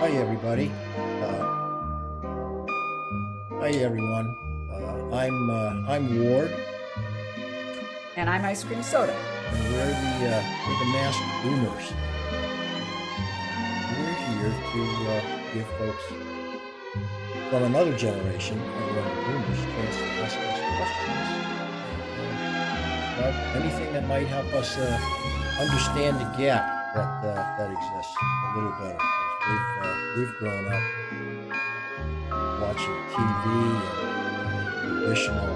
Hi everybody. Uh, Hi everyone. I'm Ward, And I'm Ice Cream Soda. and we're the masked boomers. We're here to give folks from another generation, the boomers, a chance to ask us questions about anything that might help us understand the gap that exists a little better. Because we've grown up watching TV and traditional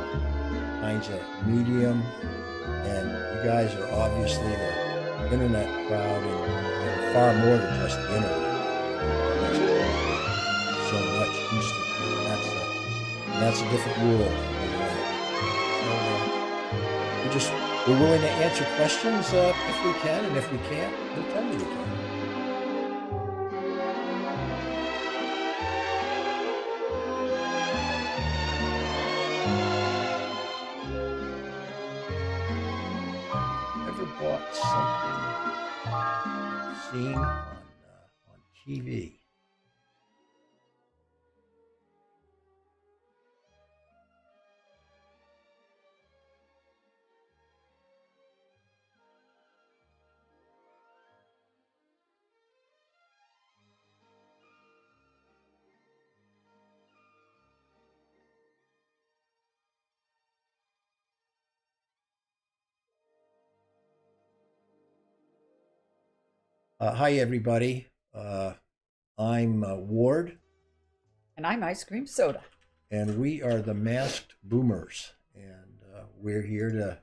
kinds of medium. And you guys are obviously the internet crowd and far more than just the internet. Because so much instantly, and that's a different world. So we're willing to answer questions if we can, and if we can't, we'll tell you we can. Ever bought something seen on TV? Hi everybody. I'm Ward, And I'm Ice Cream Soda. and we are the Masked Boomers, and we're here to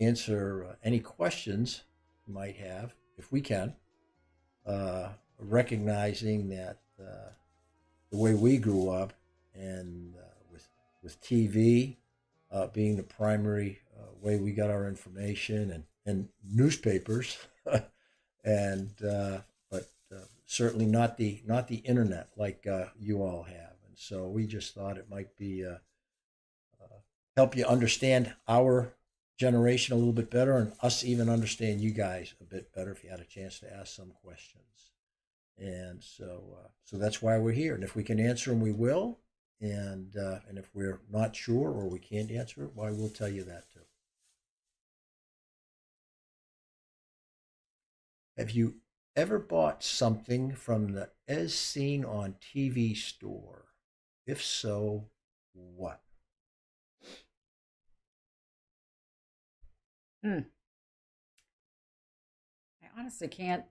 answer any questions you might have, if we can, recognizing that the way we grew up and with TV being the primary way we got our information and newspapers, and but certainly not the internet like you all have. And so we just thought it might be help you understand our generation a little bit better, and us even understand you guys a bit better if you had a chance to ask some questions. And so that's why we're here. And if we can answer them, we will. And if we're not sure or we can't answer it, why we'll tell you that too. Have you ever bought something from the as seen on TV store? If so, what? Hmm. I honestly can't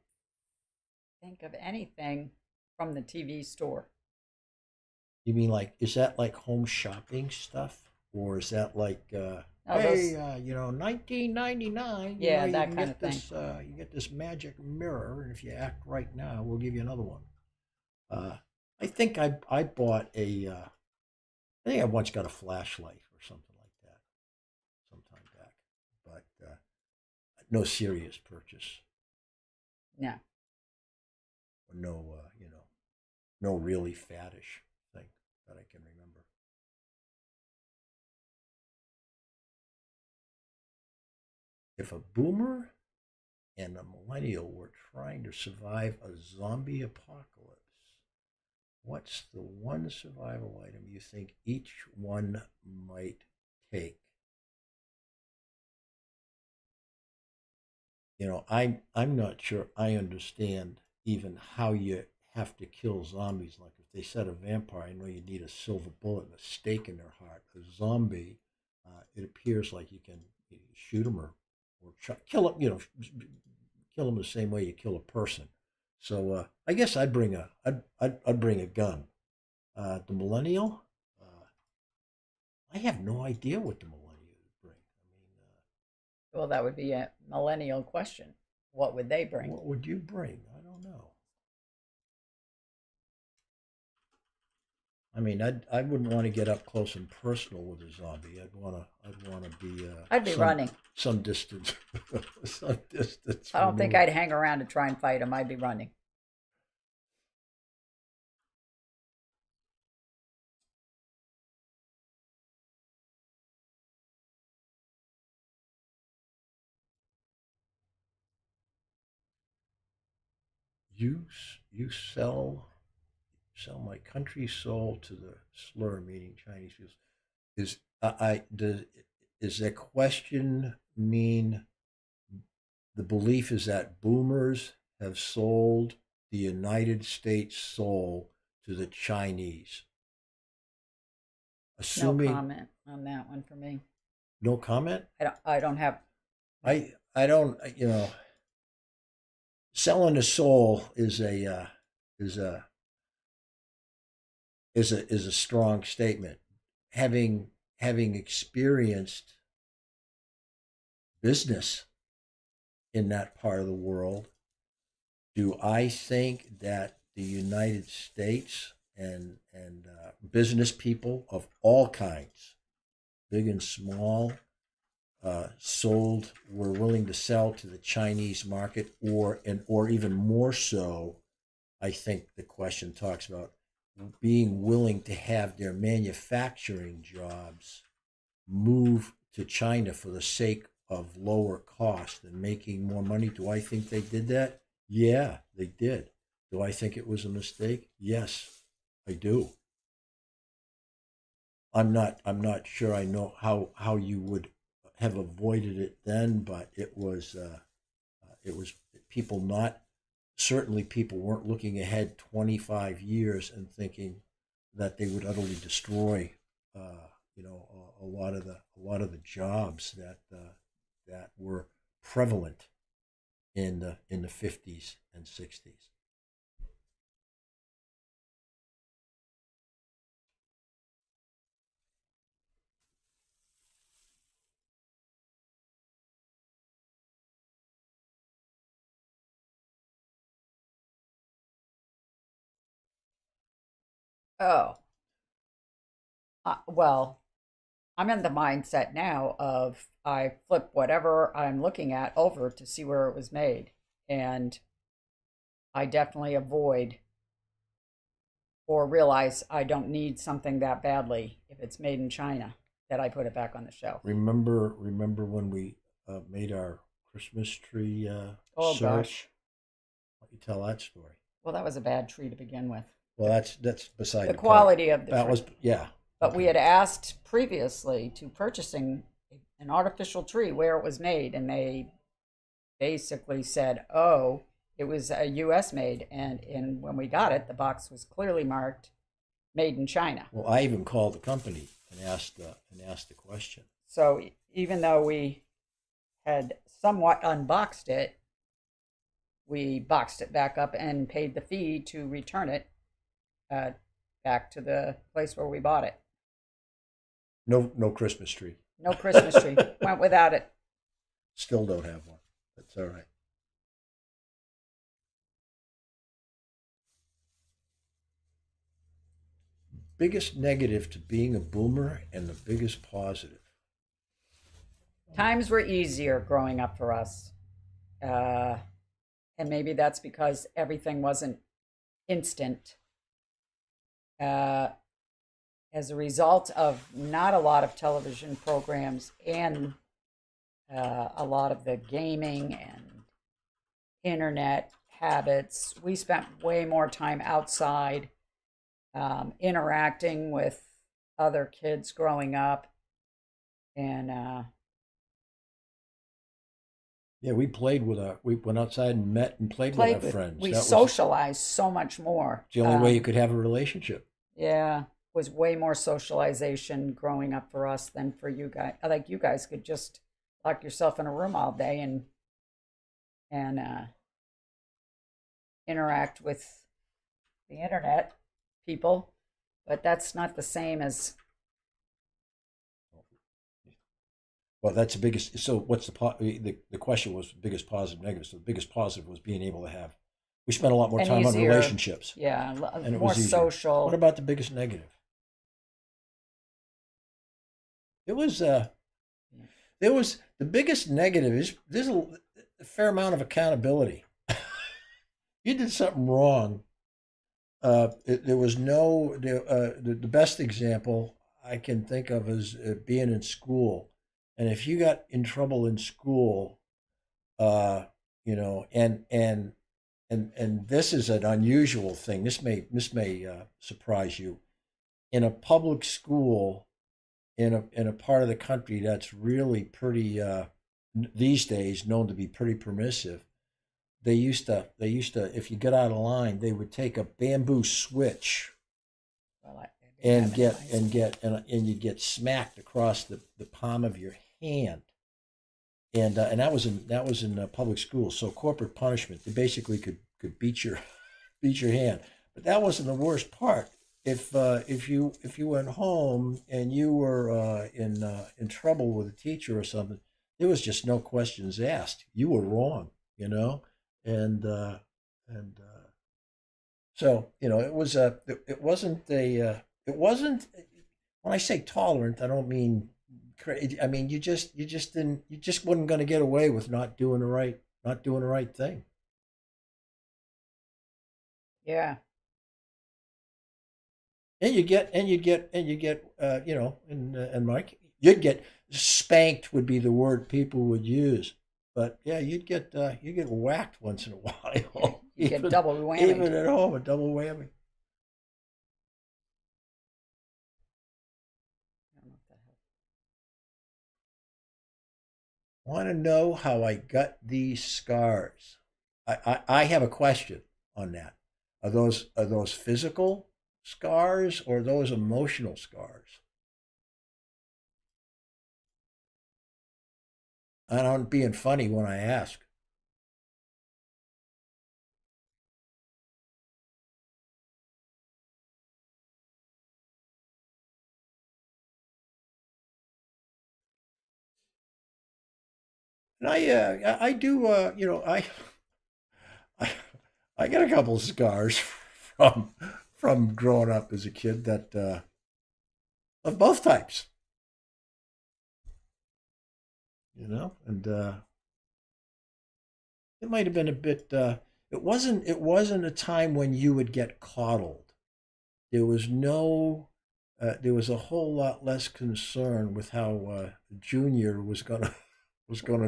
think of anything from the TV store. You mean like is that like home shopping stuff, or is that like Oh, hey, those, 1999, yeah, you that can kind of get thing. this magic mirror, and if you act right now, we'll give you another one. Uh, I think I bought I think I once got a flashlight or something like that sometime back, but no serious purchase, No. or no no really faddish thing that I can remember. If a boomer and a millennial were trying to survive a zombie apocalypse, what's the one survival item you think each one might take? I'm not sure I understand even how you have to kill zombies. Like if they said a vampire, I know you need a silver bullet and a stake in their heart. A zombie, it appears like you can shoot them or kill them. Kill them the same way you kill a person. So I guess I'd bring a gun. The millennial, uh, I have no idea what the millennial would bring. Well, that would be a millennial question. What would they bring? What would you bring? I don't know. I mean, I wouldn't want to get up close and personal with a zombie. I'd want to be I'd be running. some distance some distance I don't think removed. I'd hang around to try and fight them. I'd be running. You sell. sell my country soul to the slur, meaning Chinese people. Is that question mean the belief is that boomers have sold the United States soul to the Chinese? No Assuming comment on that one for me. no comment. I don't have. I don't, selling the soul is is a is a strong statement. Having experienced business in that part of the world, do I think that the United States and business people of all kinds, big and small, were willing to sell to the Chinese market, or even more so, I think the question talks about being willing to have their manufacturing jobs move to China for the sake of lower cost and making more money. Do I think they did that? Yeah, they did. Do I think it was a mistake? Yes, I do. I'm not sure I know how you would have avoided it then, but it was people not certainly people weren't looking ahead 25 years and thinking that they would utterly destroy a lot of the jobs that were prevalent in the 50s and 60s. Oh, well, I'm in the mindset now of I flip whatever I'm looking at over to see where it was made, and I definitely avoid or realize I don't need something that badly if it's made in China that I put it back on the shelf. Remember when we made our Christmas tree Oh syrup? gosh. Why don't you tell that story? Well, that was a bad tree to begin with. Well, that's beside The the point. quality of the That tree. was, yeah. But we Okay. had asked previously to purchasing an artificial tree where it was made, and they basically said, "Oh, it was a U.S. made," and when we got it, the box was clearly marked "Made in China." Well, I even called the company and asked the question. So even though we had somewhat unboxed it, we boxed it back up and paid the fee to return it uh, back to the place where we bought it. No Christmas tree. No Christmas tree. Went without it. Still don't have one. That's all right. Biggest negative to being a boomer and the biggest positive. Times were easier growing up for us. Uh, and maybe that's because everything wasn't instant. Uh, as a result of not a lot of television programs and a lot of the gaming and internet habits, we spent way more time outside interacting with other kids growing up. And Yeah, we went outside and met and played with our played with, friends. we That was socialized so much more. the only way you could have a relationship. Yeah, was way more socialization growing up for us than for you guys. Like you guys could just lock yourself in a room all day and interact with the internet people, but that's not the same as. Well, that's the biggest. So, what's the question was biggest positive, negative. So, the biggest positive was being able to have. We spent a lot more And time on easier. relationships, Yeah, and it more was easier. social. What about the biggest negative? It was there was the biggest negative is there's a fair amount of accountability. You did something wrong. There was no the best example I can think of is being in school, and if you got in trouble in school, uh, and and this is an unusual thing. This may surprise you. In a public school in a part of the country that's really pretty these days known to be pretty permissive, they used to if you got out of line, they would take a bamboo switch Well, I didn't and have it in get my and school. get and you get smacked across the palm of your hand. And that was in public schools. So corporal punishment, they basically could beat your hand. But that wasn't the worst part. If you went home and you were in trouble with a teacher or something, there was just no questions asked. You were wrong, and so it wasn't. When I say tolerant, I don't mean. I mean you just wasn't going to get away with not doing the right thing. Yeah. And Mike, you'd get spanked would be the word people would use, but yeah, you'd get whacked once in a while, You get even double whammied. even at home, a double whammy. I don't know if that helps. Want to know how I got these scars? I have a question on that. Are those physical scars or those emotional scars? And I'm being funny when I ask. And I do, I, I got a couple of scars from growing up as a kid that of both types, and it might have been a bit. It wasn't a time when you would get coddled. There was no. There was a whole lot less concern with how Junior was gonna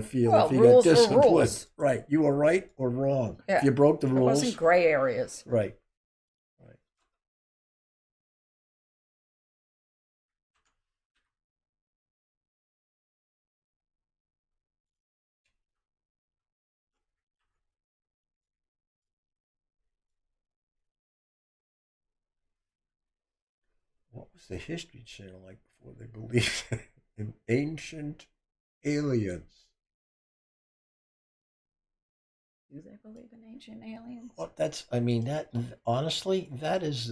feel if Well, he got rules were disciplined. rules. Right, you were right or wrong. If Yeah. you broke the There wasn't rules, gray areas. right, right. What was the History Channel like before they believed in ancient aliens? Do they believe in ancient aliens? Well, I mean, that honestly, that is,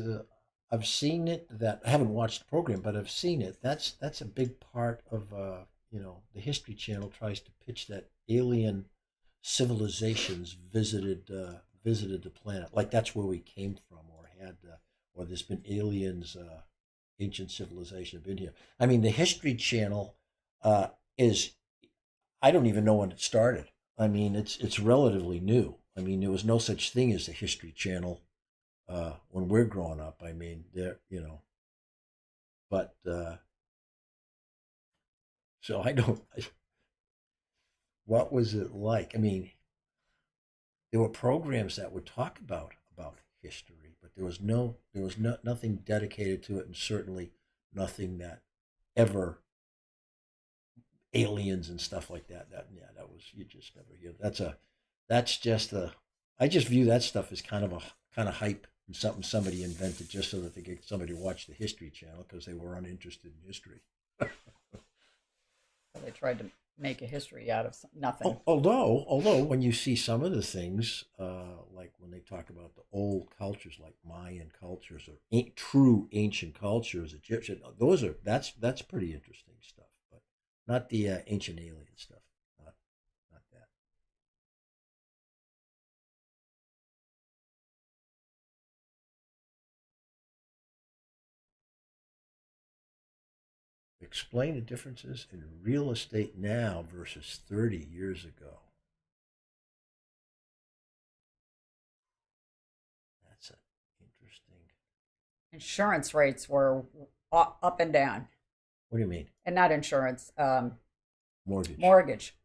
I've seen it. That I haven't watched the program, but I've seen it. That's a big part of, the History Channel tries to pitch that alien civilizations visited the planet, like that's where we came from, or there's been aliens, ancient civilization have been here. I mean, the History Channel is I don't even know when it started. I mean, it's relatively new. I mean, there was no such thing as a History Channel when we're growing up. I mean, but so I don't. What was it like? I mean, there were programs that would talk about history, but there was nothing dedicated to it, and certainly nothing that ever aliens and stuff like that. That was you just never hear. That's just a. I just view that stuff as kind of hype and something somebody invented just so that they get somebody to watch the History Channel because they were uninterested in history. So they tried to make a history out of nothing. Although when you see some of the things, like when they talk about the old cultures, like Mayan cultures or true ancient cultures, Egyptian, that's pretty interesting stuff, but not the ancient alien stuff. Not that. Explain the differences in real estate now versus 30 years ago. That's interesting. Insurance rates were up and down, What do you mean? and not insurance, Mortgage. mortgage.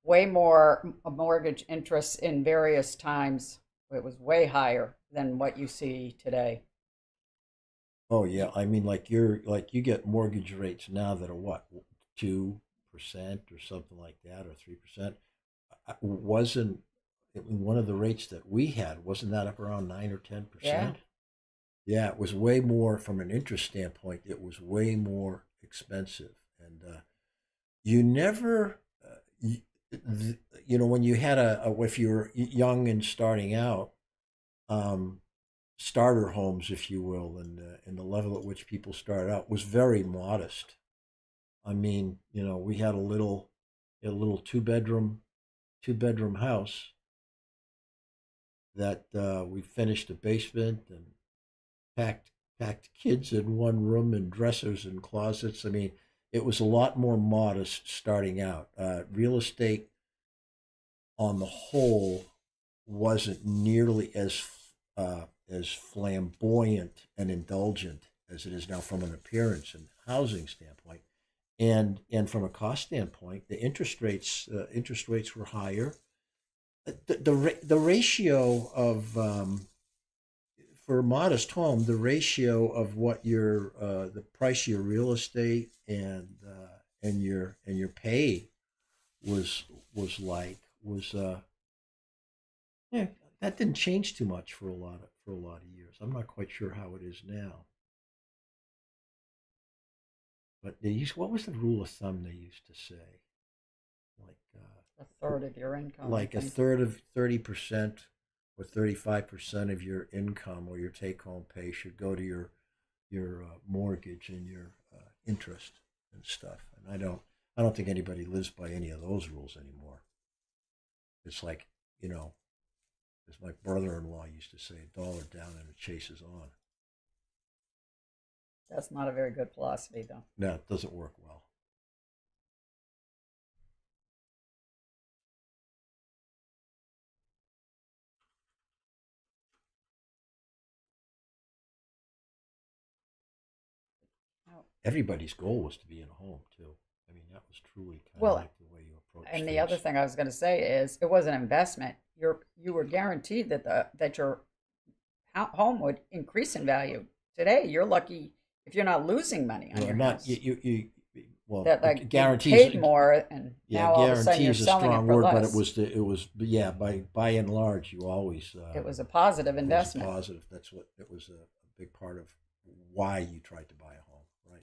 way more mortgage interest in various times. It was way higher than what you see today. Oh yeah, I mean, you get mortgage rates now that are what, 2% or something like that, or 3%. Wasn't one of the rates that we had, wasn't that up around 9 or 10 Yeah. percent? Yeah, it was way more from an interest standpoint. It was way more expensive, and you never, when you had if you were young and starting out, um, starter homes, if you will, and the level at which people started out was very modest. I mean, we had a little two bedroom house that we finished the basement and packed packed kids in one room and dressers and closets. I mean, it was a lot more modest starting out. Real estate on the whole wasn't nearly as flamboyant and indulgent as it is now from an appearance and housing standpoint, and from a cost standpoint. The interest rates were higher. The ratio of for a modest home, the ratio of what your the price of your real estate and your pay was was yeah, that didn't change too much for a lot of years. I'm not quite sure how it is now, but what was the rule of thumb they used to say? Like A third of your income, I like a think. third of 30% or 35% of your income or your take home pay should go to your mortgage and your interest and stuff. And I don't think anybody lives by any of those rules anymore. It's like, you know, as my brother-in-law used to say, a dollar down and it chases on. That's not a very good philosophy, though. No, it doesn't work well. Oh, Everybody's goal was to be in a home too. I mean, that was truly kind of well, like the way you approach and the other things. thing I was going to say is it was an investment. You were guaranteed that your home would increase in value. Today, you're lucky if you're not losing money on Well, your not house. well, That like you guarantees. paid more, and Yeah, now all of a sudden you're guarantee is a selling it strong for word, but less. yeah, by and large, you always It was a positive it was a investment. positive. That's what it was a big part of why you tried to buy a home, right?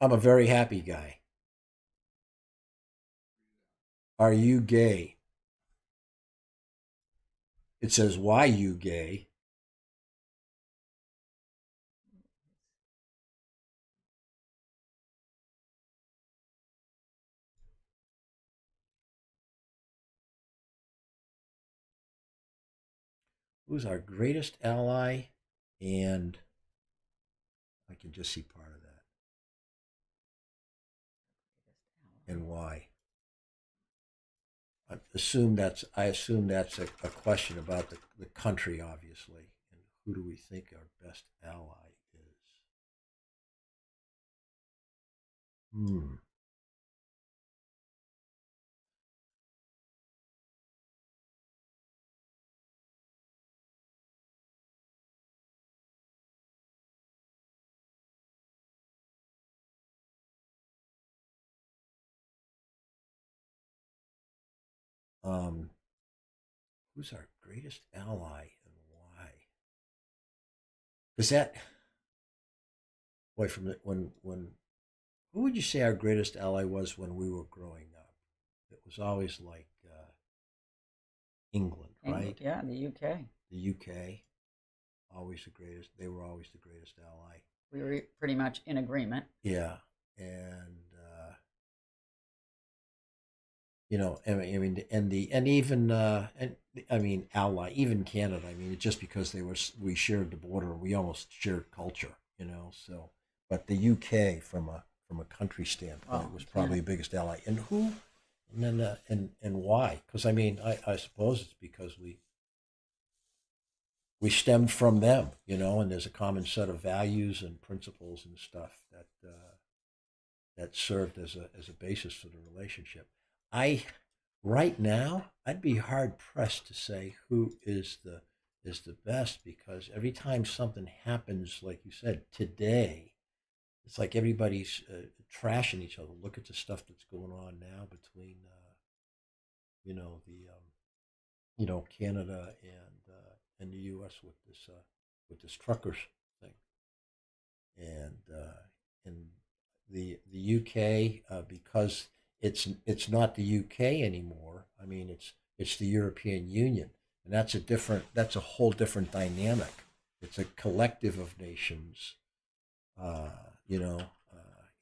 I'm a very happy guy. Are you gay? It says, why you gay? Who's our greatest ally? And I can just see part of that. And why? I assume that's a question about the country, obviously. And who do we think our best ally is? Hmm. Um, who's our greatest ally and why? Is that boy from when who would you say our greatest ally was when we were growing up? It was always like England, England, right? yeah, the UK. The UK, always the greatest. They were always the greatest ally. We were pretty much in agreement. Yeah, and and even and I mean ally, even Canada. I mean, it's just because we shared the border, we almost shared culture. So, but the UK from a country standpoint Well, was you probably can't. the biggest ally. And who And then and why? Because I mean, I suppose it's because we stemmed from them, and there's a common set of values and principles and stuff that served as a basis for the relationship. I Right now, I'd be hard pressed to say who is the best, because every time something happens, like you said today, it's like everybody's trashing each other. Look at the stuff that's going on now between the Canada and the U.S. with this truckers thing, and in the UK, because it's not the UK anymore. I mean, it's the European Union, and that's a whole different dynamic. It's a collective of nations, uh, you know,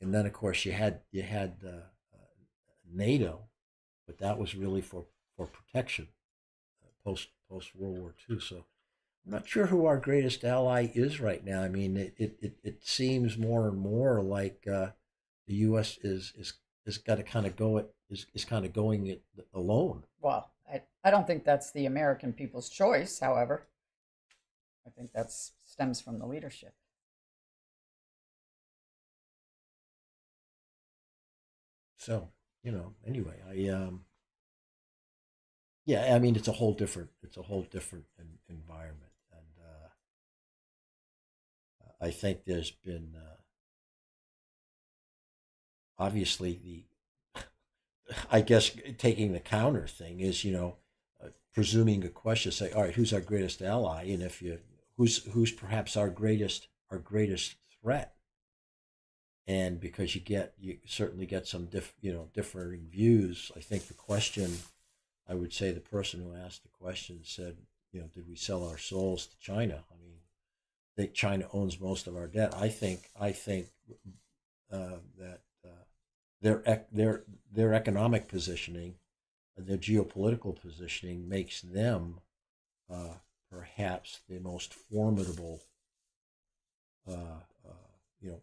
and then of course you had NATO, but that was really for protection post World War II. So I'm not sure who our greatest ally is right now. I mean, it seems more and more like the U.S. is got to kind of go it is kind of going it alone. Well, I don't think that's the American people's choice, however. I think that stems from the leadership. So anyway, yeah, I mean it's a whole different environment, and I think there's been obviously I guess taking the counter thing is, presuming a question, say, all right, who's our greatest ally, and if you who's perhaps our greatest threat, and because you certainly get some differing views. I think the question, I would say the person who asked the question said, did we sell our souls to China? I mean, I think China owns most of our debt. I think that their economic positioning, their geopolitical positioning makes them uh, perhaps the most formidable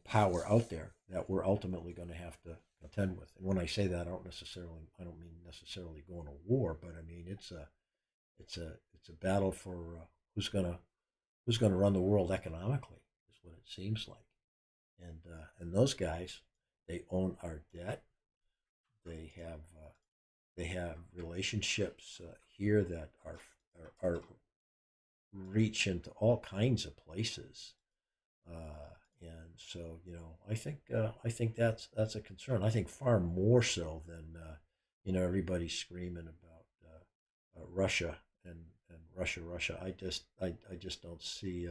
power out there that we're ultimately going to have to contend with. And when I say that, I don't mean necessarily going to war, but I mean it's a battle for who's gonna run the world economically, is what it seems like. And those guys, they own our debt. They have they have relationships here that are reach into all kinds of places. And so, I think that's a concern. I think far more so than everybody screaming about Russia and Russia. I just don't see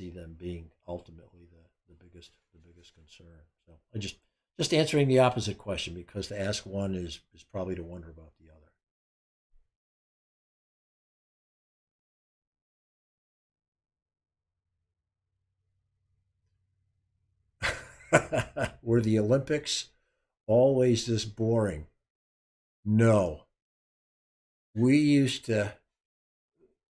them being ultimately the biggest concern. So I just answering the opposite question, because to ask one is probably to wonder about the other. Were the Olympics always this boring? No. We used to.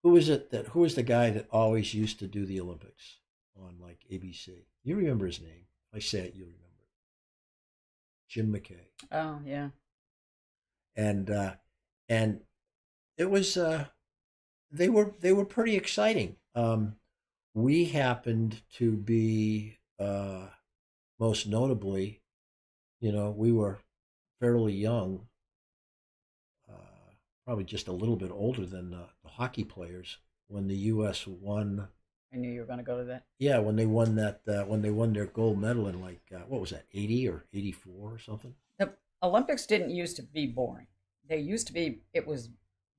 Who was the guy that always used to do the Olympics on like ABC? You remember his name? If I say it, you'll remember it. Jim McKay. Oh, yeah. And and it was they were pretty exciting. We happened to be most notably, we were fairly young, probably just a little bit older than the hockey players when the U.S. won. I knew you were going to go to that. Yeah, when they won their gold medal in like what was that, 80 or 84 or something. The Olympics didn't used to be boring. They used to be, it was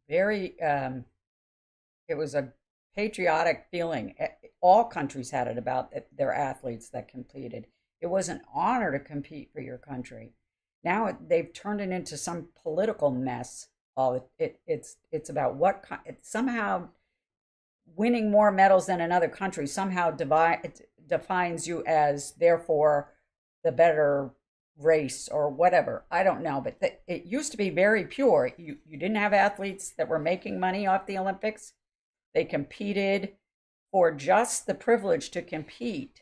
very, it was a patriotic feeling. All countries had it about their athletes that competed. It was an honor to compete for your country. Now they've turned it into some political mess. It's about somehow winning more medals than another country somehow it defines you as therefore the better race or whatever. I don't know, but it used to be very pure. You didn't have athletes that were making money off the Olympics. They competed for just the privilege to compete.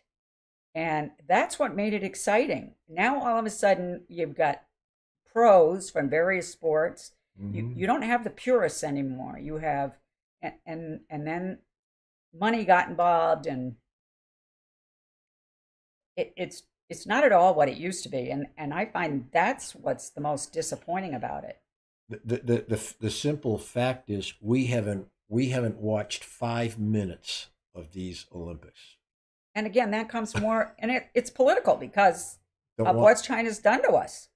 And that's what made it exciting. Now, all of a sudden, you've got pros from various sports. Mhm. You don't have the purists anymore. You have, and then money got involved, and it's not at all what it used to be, and I find that's what's the most disappointing about it. The simple fact is we haven't watched 5 minutes of these Olympics. And again, that comes more, and it's political because Don't of want- what China's done to us.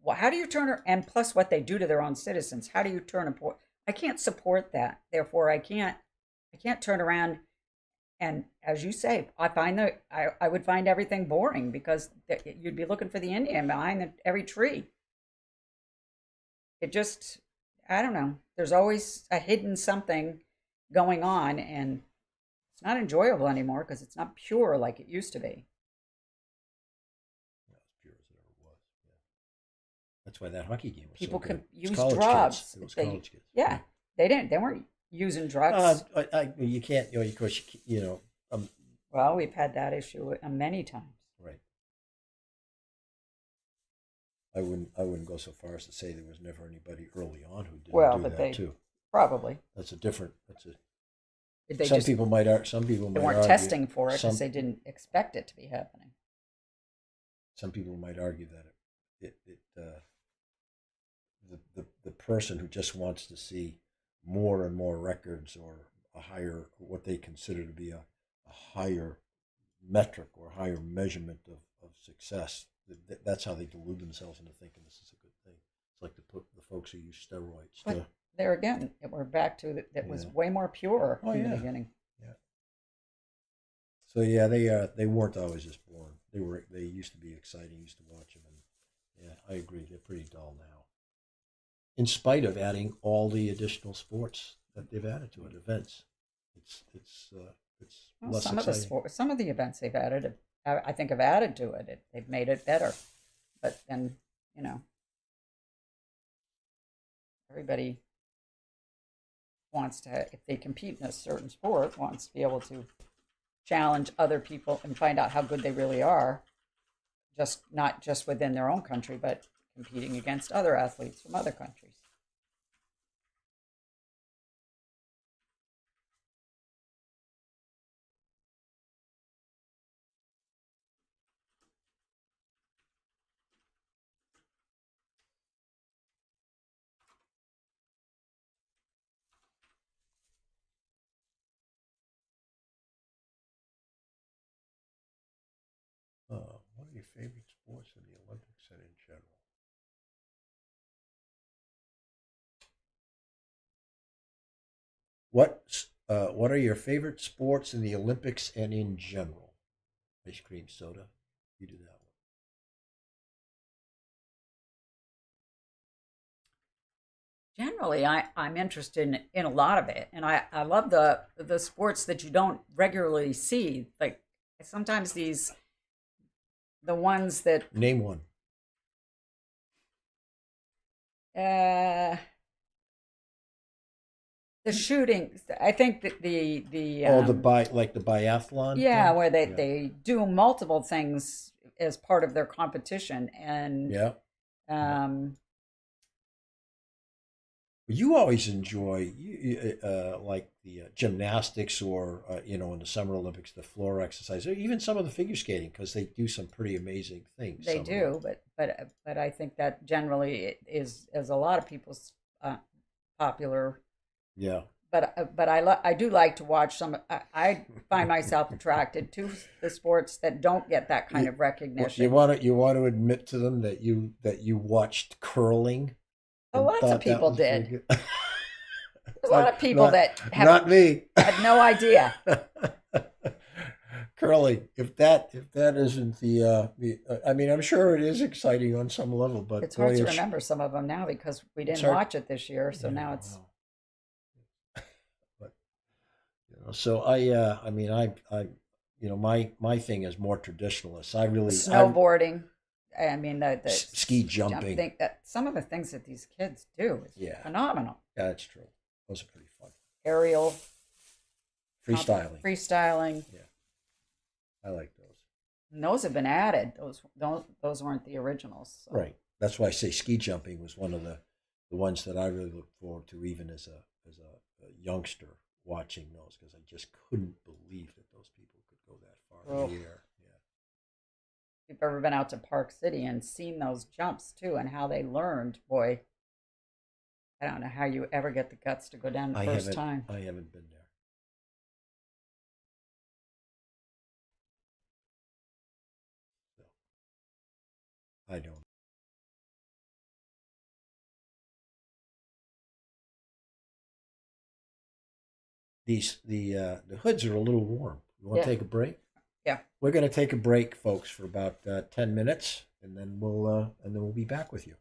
Well, how do you turn, and plus what they do to their own citizens? How do you turn a, I can't support that. Therefore, I can't turn around and, as you say, I find that I would find everything boring because you'd be looking for the Indian behind every tree. It just, I don't know. There's always a hidden something going on, and it's not enjoyable anymore because it's not pure like it used to be. Not as pure as it ever was. Yeah. That's why that hockey game was People so can good. It's use college drugs. Kids. It was They- college kids. Yeah, they weren't using drugs. You can't. Of course, Well, we've had that issue many times. right. I wouldn't go so far as to say there was never anybody early on who didn't Well, do but that too. Probably. That's a different. They Some just people might. Some people they might weren't argue, testing for it some- because they didn't expect it to be happening. Some people might argue that the person who just wants to see more and more records or a higher, what they consider to be a higher metric or higher measurement of success, that's how they delude themselves into thinking this is a good thing. It's like the folks who use steroids. But there again, we're back to that was way more pure Oh, in yeah. the beginning. So yeah, they weren't always this boring. They used to be exciting. Used to watch them, and yeah, I agree. They're pretty dull now. In spite of adding all the additional sports that they've added to it, events, it's Well, less some exciting. of some of the events they've added, I think, have added to it. They've made it better. But then, everybody wants to, if they compete in a certain sport, wants to be able to challenge other people and find out how good they really are, not just within their own country, but competing against other athletes from other countries. What are your favorite sports in the Olympics and in general? What are your favorite sports in the Olympics and in general? Ice cream, soda. You do that one. Generally, I'm interested in a lot of it, and I love the sports that you don't regularly see. Like sometimes the ones that Name one. uh, the shooting. I think that the Like the biathlon. yeah, thing? where Yeah. they do multiple things as part of their competition, and Yeah. um, You always enjoy like the gymnastics or in the Summer Olympics, the floor exercise, or even some of the figure skating because they do some pretty amazing things. they some of them. do, but I think that generally it is as a lot of people's popular. Yeah. But I do like to watch some. I find myself attracted to the sports that don't get that kind of recognition. You want to admit to them that you watched curling. Oh, and lots of thought that people was pretty did. good? There's a lot of people that have not me. had no idea. Curling. If that isn't I mean, I'm sure it is exciting on some level, but It's hard boy, to remember some of them now because we didn't hard- watch it this year. So Yeah, now it's wow. But so I mean, my thing is more traditionalist. I really snowboarding. I mean, the ski jumping. I think that some of the things that these kids do is Yeah. phenomenal. Yeah, that's true. Those are pretty fun. Aerial Freestyling. freestyling. I like those. And those have been added. Those weren't the originals. So. Right. that's why I say ski jumping was one of the ones that I really looked forward to, even as a youngster watching those, because I just couldn't believe that those people could go that far Oh, in the air. Yeah. if you've ever been out to Park City and seen those jumps too and how they learned, boy, I don't know how you ever get the guts to go down the I first haven't time. I haven't been there. So I don't. The hoods are a little warm. You want to Yeah, take a break? yeah. We're going to take a break, folks, for about 10 minutes, and then we'll be back with you.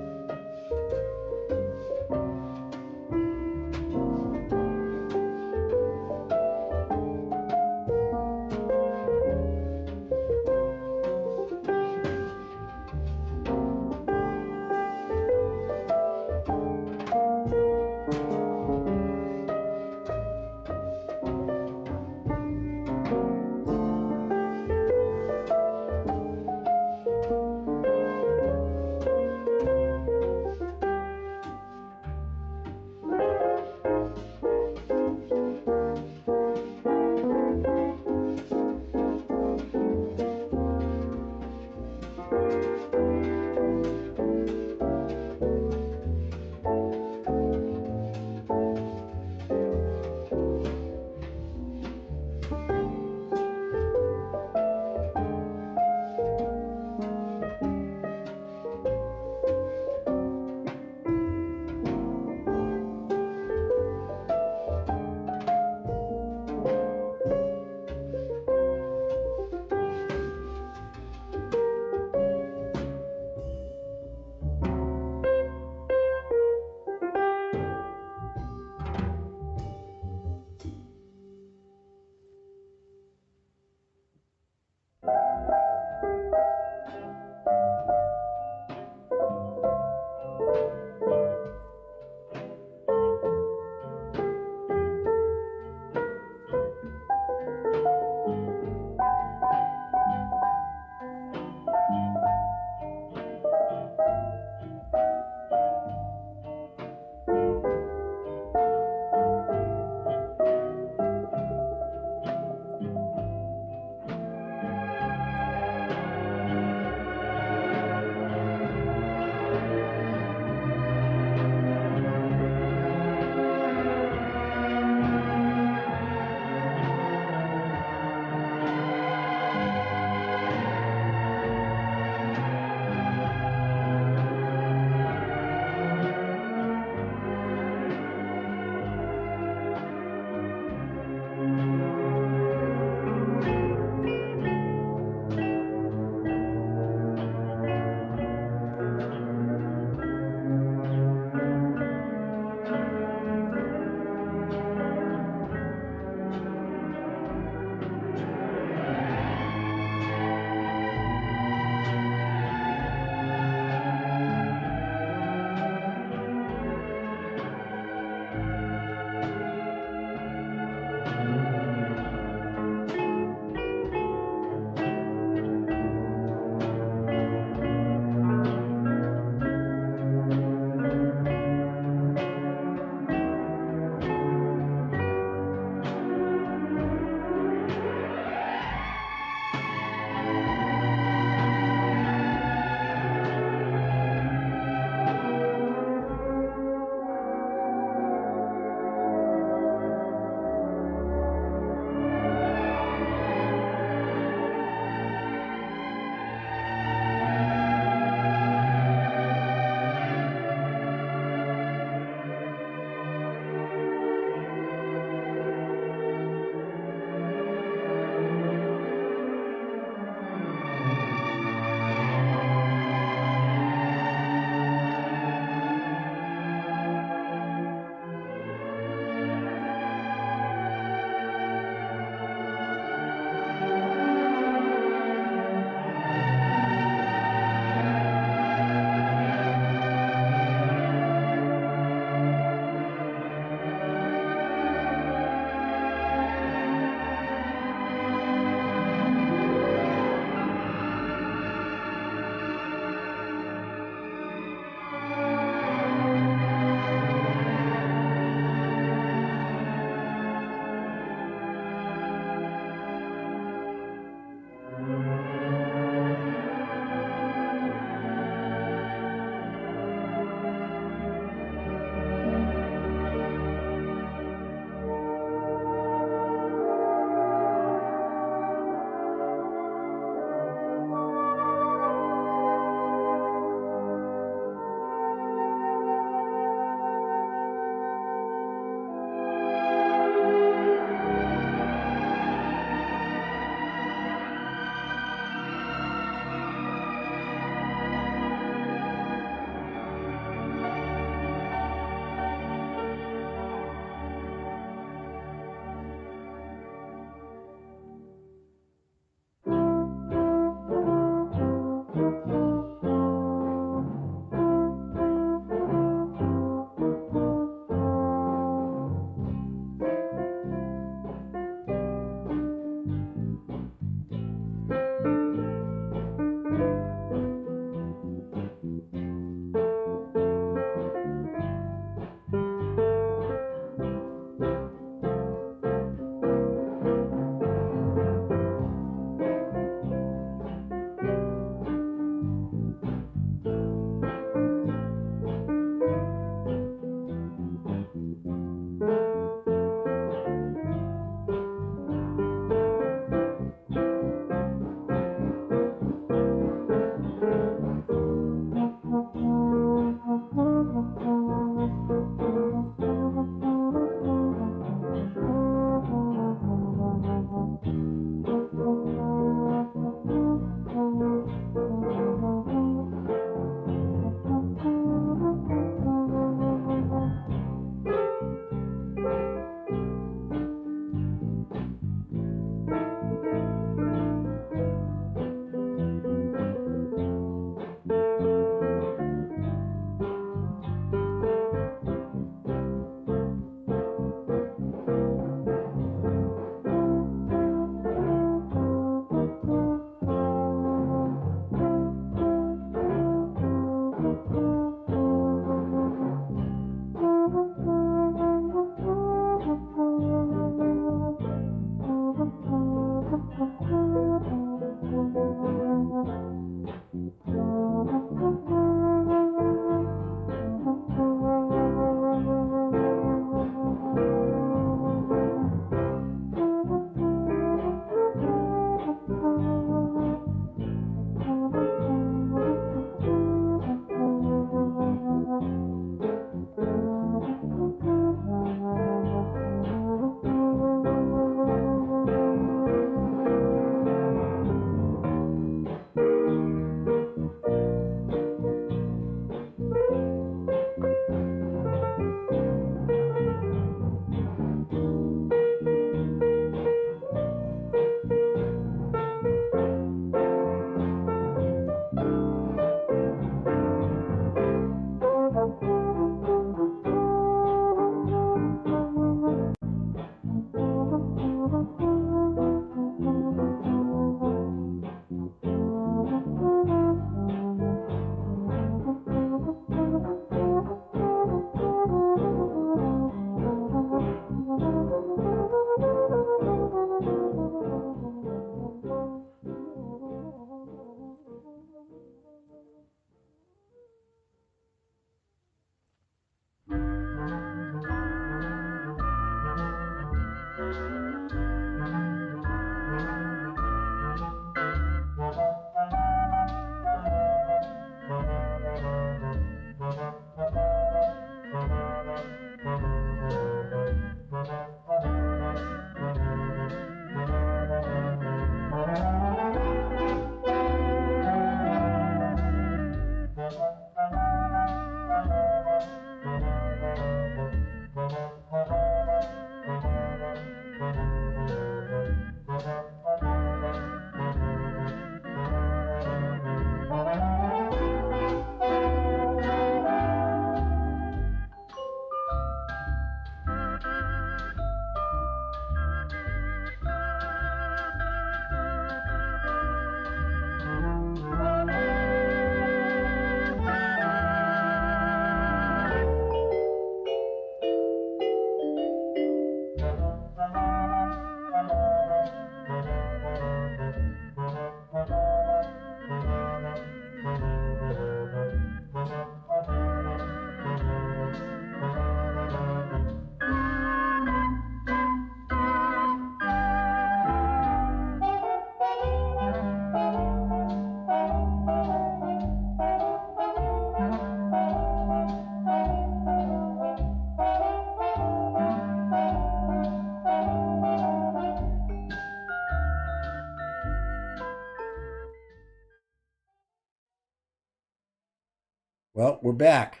Well, we're back.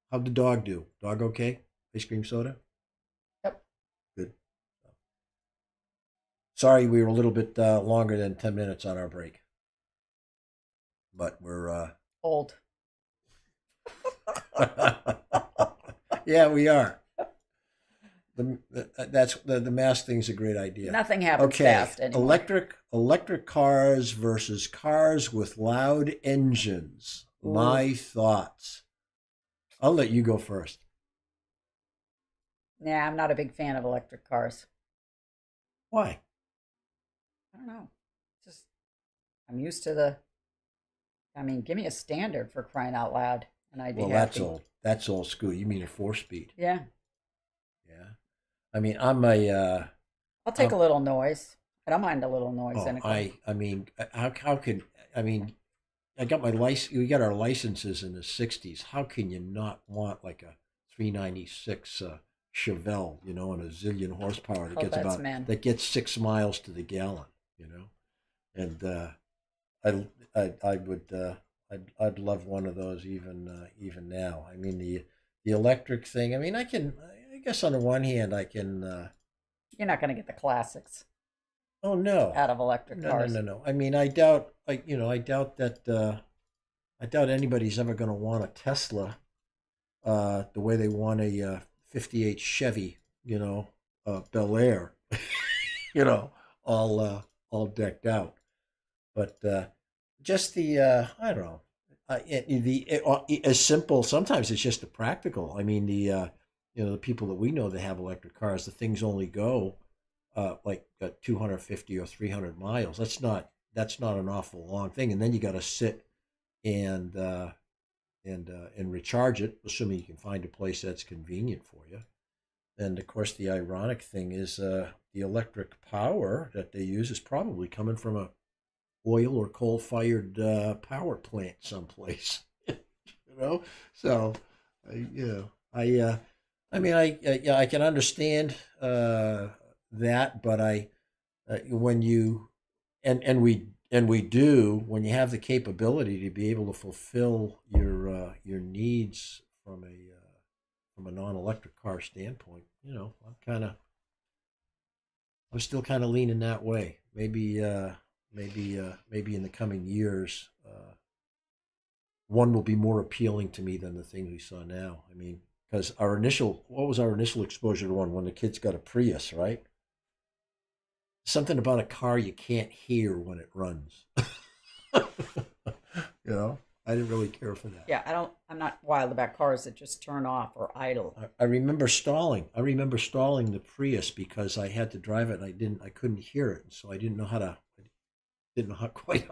How'd the dog do? Dog okay? Ice cream soda? Yep. Good. Sorry, we were a little bit longer than 10 minutes on our break, but we're. Old. Yeah, we are. The mask thing's a great idea. Nothing happens Okay, fast anymore. electric cars versus cars with loud engines. Ooh. My thoughts. I'll let you go first. Nah, I'm not a big fan of electric cars. Why? I don't know. Just I'm used to the. I mean, give me a standard for crying out loud, and I'd be Well, happy. that's old school. You mean a 4-speed? Yeah, Yeah. I mean, I'm a. I'll take a little noise. I don't mind a little noise Oh, in a car. I mean, how can I mean? I got my license. We got our licenses in the '60s. How can you not want like a 396 Chevelle, you know, and a zillion horsepower that Oh, gets that's man. that gets 6 miles to the gallon, you know? And I would I'd love one of those even now. I mean the electric thing. I mean I guess on the one hand I can. You're not going to get the classics Oh no. out of electric cars. No. I mean, I doubt, I doubt that, I doubt anybody's ever going to want a Tesla, the way they want a '58 Chevy, Bel Air, all decked out. But just I don't know, as simple. Sometimes it's just the practical. I mean, the people that we know that have electric cars, the things only go like 250 or 300 miles. That's not an awful long thing. And then you got to sit and and recharge it, assuming you can find a place that's convenient for you. And of course, the ironic thing is the electric power that they use is probably coming from a oil or coal fired power plant someplace. So I mean, yeah, I can understand that, but when you and we do when you have the capability to be able to fulfill your needs from a non-electric car standpoint, I'm still kind of leaning that way. Maybe in the coming years, one will be more appealing to me than the thing we saw now. I mean, because what was our initial exposure to one when the kids got a Prius, right? Something about a car you can't hear when it runs. I didn't really care for that. Yeah, I'm not wild about cars that just turn off or idle. I remember stalling. I remember stalling the Prius because I had to drive it and I couldn't hear it, so I didn't know quite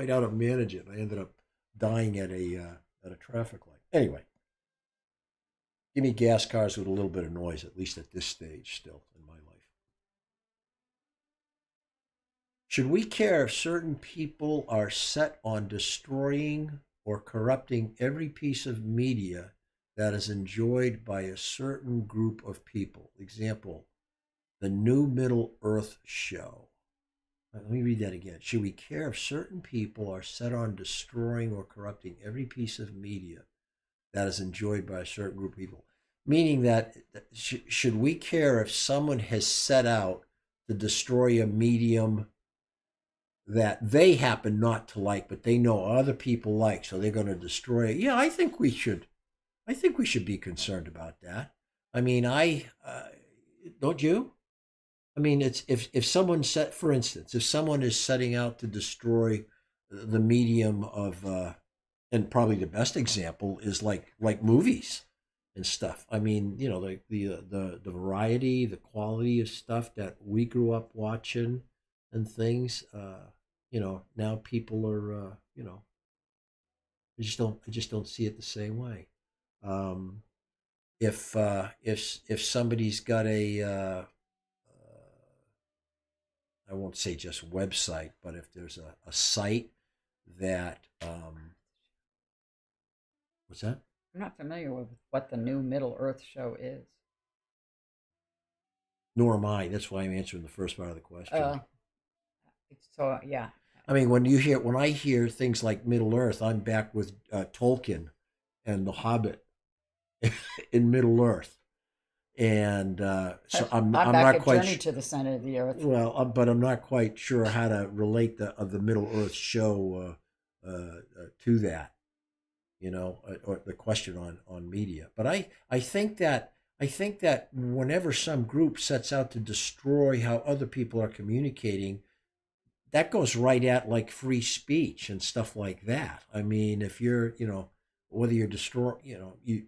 how to manage it. I ended up dying at a traffic light. Anyway, give me gas cars with a little bit of noise, at least at this stage, still in my life. Should we care if certain people are set on destroying or corrupting every piece of media that is enjoyed by a certain group of people? Example, the New Middle Earth show. Let me read that again. Should we care if certain people are set on destroying or corrupting every piece of media that is enjoyed by a certain group of people? Meaning that should we care if someone has set out to destroy a medium that they happen not to like, but they know other people like, so they're going to destroy it? Yeah, I think we should. I think we should be concerned about that. I mean, don't you? I mean, it's if someone for instance, if someone is setting out to destroy the medium of, and probably the best example is like movies and stuff. I mean, the variety, the quality of stuff that we grew up watching and things. Now people are, I just don't see it the same way. If somebody's got I won't say just website, but if there's a site that, what's that? I'm not familiar with what the New Middle Earth show is. Nor am I. That's why I'm answering the first part of the question. So yeah, I mean, when I hear things like Middle Earth, I'm back with Tolkien and The Hobbit in Middle Earth, and so I'm I'm back not at quite Journey to the Center of the Earth. well, but I'm not quite sure how to relate the Middle Earth show to that, or the question on media. But I think that whenever some group sets out to destroy how other people are communicating, that goes right at like free speech and stuff like that. I mean, if you're, whether you're destroy, you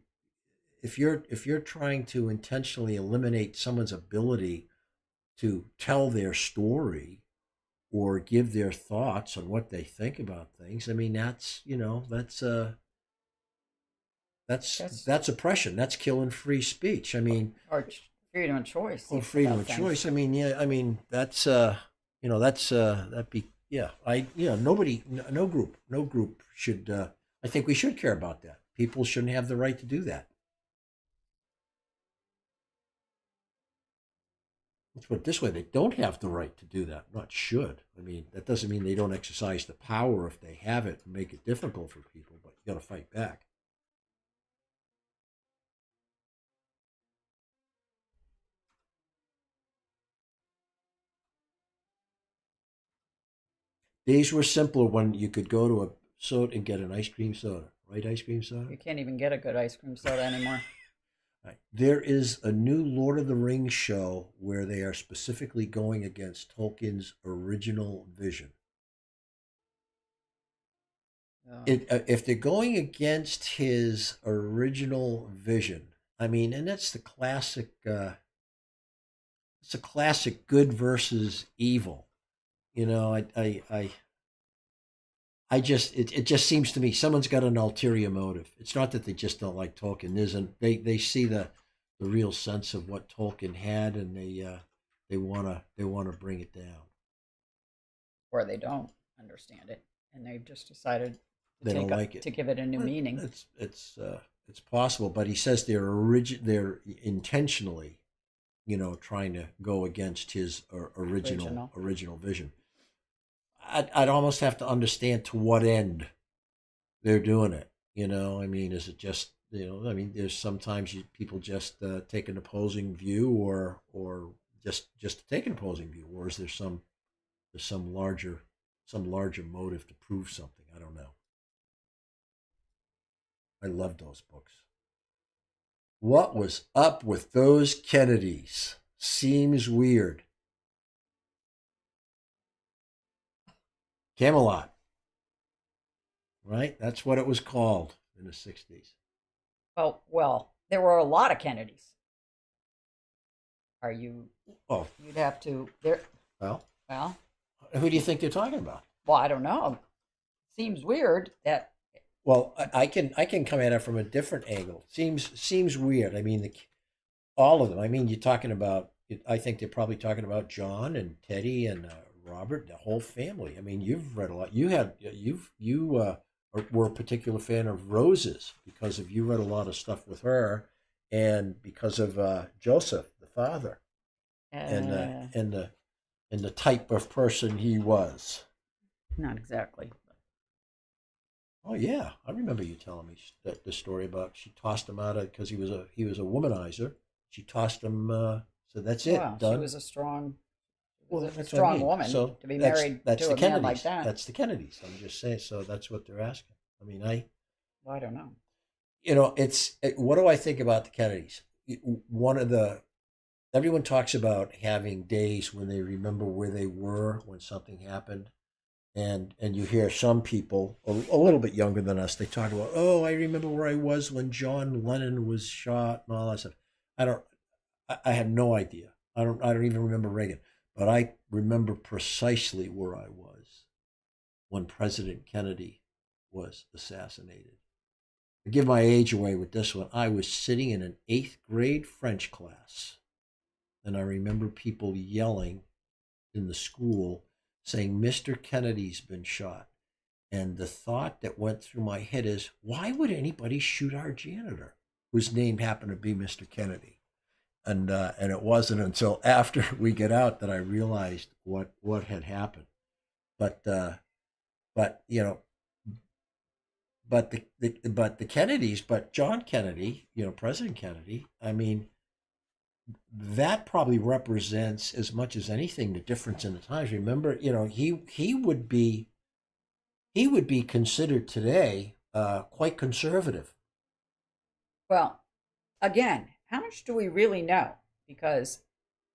if you're trying to intentionally eliminate someone's ability to tell their story or give their thoughts on what they think about things, I mean, That's that's oppression. That's killing free speech. I mean, or freedom of choice or freedom about of things. choice. I mean, yeah. I mean, that's that be yeah. Nobody, no group should. I think we should care about that. People shouldn't have the right to do that. Let's put it this way: they don't have the right to do that. Not should. I mean, that doesn't mean they don't exercise the power if they have it and make it difficult for people. But you got to fight back. Days were simpler when you could go to a soda and get an ice cream soda, right? Ice cream soda. You can't even get a good ice cream soda anymore. Right. There is a new Lord of the Rings show where they are specifically going against Tolkien's original vision. If they're going against his original vision, I mean, and that's the classic. It's a classic good versus evil. You know, I just it just seems to me someone's got an ulterior motive. It's not that they just don't like Tolkien. They see the real sense of what Tolkien had, and they wanna bring it down. Or they don't understand it, and they've just decided to They don't like it. to give it a new meaning. It's possible, but he says they're intentionally, trying to go against his Original. original vision. I'd almost have to understand to what end they're doing it. I mean, is it just I mean, there's sometimes people just take an opposing view, or just take an opposing view, or is there's some larger motive to prove something? I don't know. I love those books. What was up with those Kennedys? Seems weird. Camelot, right? That's what it was called in the 60s. Well, there were a lot of Kennedys. Are you? Oh, You'd have to. There. well, Well, who do you think they're talking about? I don't know. Seems weird that. Well, I can come at it from a different angle. Seems weird. I mean, all of them. I mean, you're talking about. I think they're probably talking about John and Teddy and Robert, the whole family. I mean, you've read a lot. Were a particular fan of Rose's because of you read a lot of stuff with her, and because of Joseph, the father, and Uh, the type of person he was. Not exactly. Oh yeah, I remember you telling me that the story about she tossed him out of because he was a womanizer. She tossed him. So that's it. Well, she Done. was a strong, Well, a that's what I strong mean. woman So to be that's married that's to the a man Kennedys. like that. That's the Kennedys. I'm just saying. So that's what they're asking. I mean, Well, I don't know. what do I think about the Kennedys? One of the everyone talks about having days when they remember where they were when something happened, and you hear some people a little bit younger than us, they talk about, oh, I remember where I was when John Lennon was shot and all that stuff. I don't. I have no idea. I don't even remember Reagan, but I remember precisely where I was when President Kennedy was assassinated. I give my age away with this one. I was sitting in an eighth grade French class, and I remember people yelling in the school saying, Mr. Kennedy's been shot. And the thought that went through my head is, why would anybody shoot our janitor, whose name happened to be Mr. Kennedy? And it wasn't until after we get out that I realized what had happened. But but but the Kennedys, but John Kennedy, President Kennedy, I mean, that probably represents as much as anything the difference in the times. Remember, he would be considered today quite conservative. Well, again, how much do we really know? Because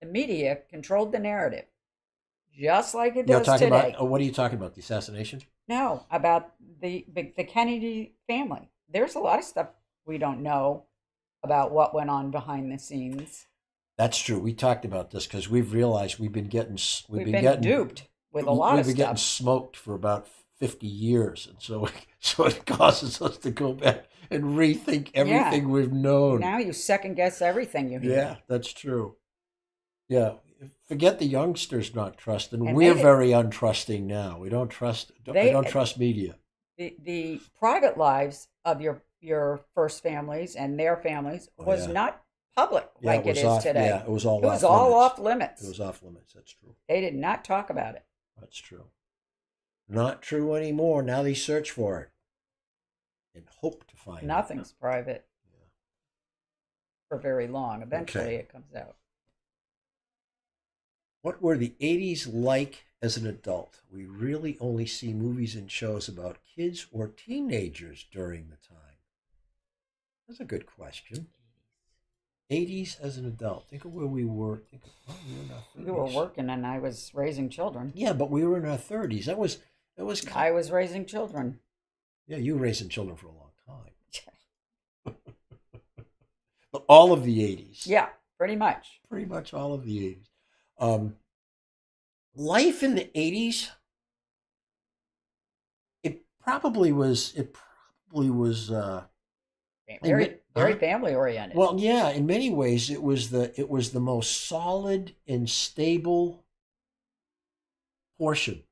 the media controlled the narrative, just like it does Talking today. about what are you talking about? The assassination? No, about the Kennedy family. There's a lot of stuff we don't know about what went on behind the scenes. That's true. We talked about this because we've realized we've been We've been been getting duped with a lot we've of been getting stuff. smoked for about 50 years, and so so it causes us to go back and rethink Yeah. everything we've known. Now you second guess everything you hear. Yeah, that's true. Yeah, forget the youngsters not trusting. And We're they- very untrusting now. We don't trust. I They- don't trust media. The private lives of your first families and their families Oh, was yeah. not public Yeah, like it is off, today. Yeah, it was all. It was off all limits. off limits. It was off limits. That's true. They did not talk about it. That's true. Not true anymore. Now they search for it and hope to find Nothing's private it. for very long. Eventually Okay. it comes out. What were the 80s like as an adult? We really only see movies and shows about kids or teenagers during the time. That's a good question. 80s as an adult. Think of where we were. We were in our 30s. You were working and I was raising children. Yeah, but we were in our 30s. That was I was raising children. Yeah, you were raising children for a long time. But all of the 80s. Yeah, pretty much. Pretty much all of the 80s. Life in the 80s, it probably was Very Huh? family oriented. well, yeah, in many ways it was the most solid and stable portion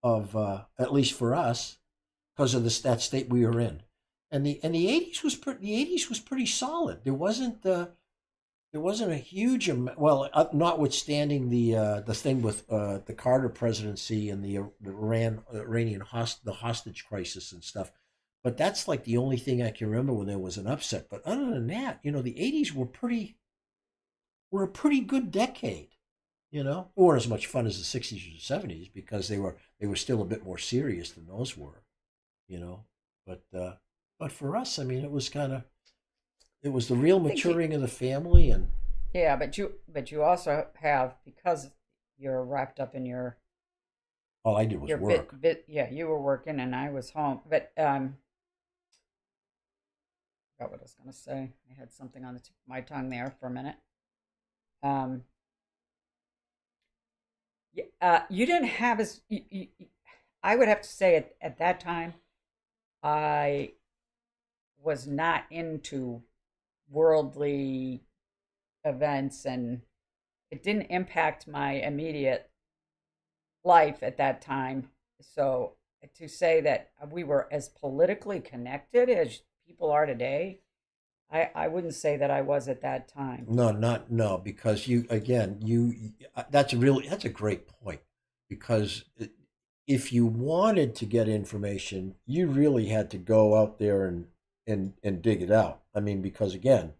of at least for us, because of that state we were in. And the 80s was pretty solid. There wasn't a huge amount. Well, notwithstanding the thing with the Carter presidency and the Iranian hostage crisis and stuff, but that's like the only thing I can remember when there was an upset. But other than that, the 80s were a pretty good decade. They weren't as much fun as the 60s or the 70s because they were still a bit more serious than those were. But for us, I mean, it was the real maturing of the family. And yeah, but you also have, because you're wrapped up in your all I did was work. Yeah, you were working and I was home. But I forgot what I was going to say. I had something on the tip of my tongue there for a minute. You didn't have as I would have to say at that time, I was not into worldly events, and it didn't impact my immediate life at that time. So to say that we were as politically connected as people are today, I wouldn't say that I was at that time. No, because that's a great point, because if you wanted to get information, you really had to go out there and dig it out. I mean, because again,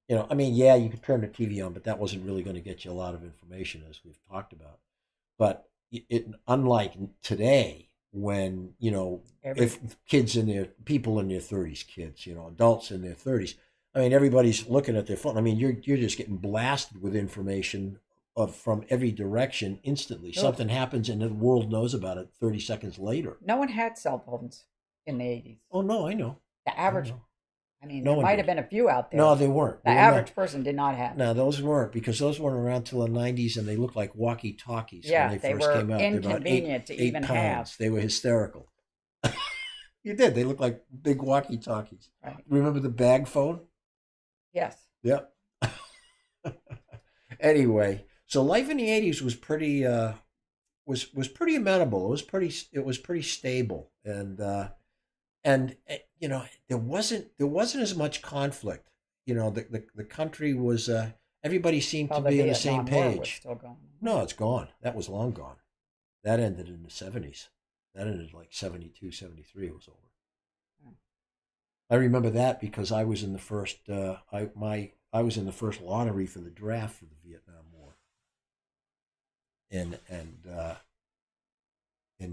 yeah, you could turn the TV on, but that wasn't really going to get you a lot of information, as we've talked about. But unlike today, when if people in their 30s, kids, adults in their 30s, I mean, everybody's looking at their phone. I mean, you're just getting blasted with information from every direction instantly. Sure. Something happens and the world knows about it 30 seconds later. No one had cell phones in the 80s. Oh no, I know. The average, I mean, No there one might did. have been a few out there. No, they weren't. The They were average person did not have. No, those weren't, because those weren't around till the 90s, and they looked like walkie-talkies Yeah, when they first were came out. They're about inconvenient to eight even pounds. have. They were hysterical. You did. They looked like big walkie-talkies. Right. Remember the bag phone? Yes. Yep. Anyway, so life in the 80s was pretty was pretty amenable. It was pretty stable, and there wasn't as much conflict. The country was everybody seemed Well, to be on the Vietnam same War was page. still going on. No, it's gone. That was long gone. That ended in the 70s. That ended like 72, 73. It was over. Yeah. I remember that because I was in the first I was in the first lottery for the draft for the Vietnam War, and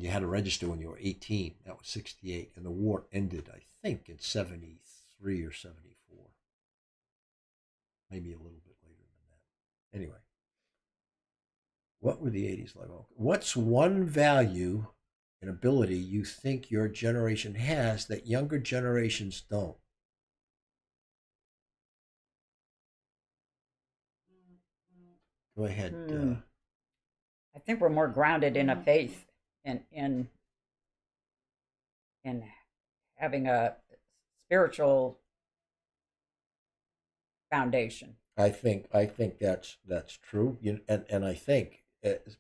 you had to register when you were 18. That was 68, and the war ended, I think, in 73 or 74, maybe a little bit later than that. Anyway, what were the 80s like? What's one value and ability you think your generation has that younger generations don't? Go ahead. I think we're more grounded in a faith and in having a spiritual foundation. I think that's true. And I think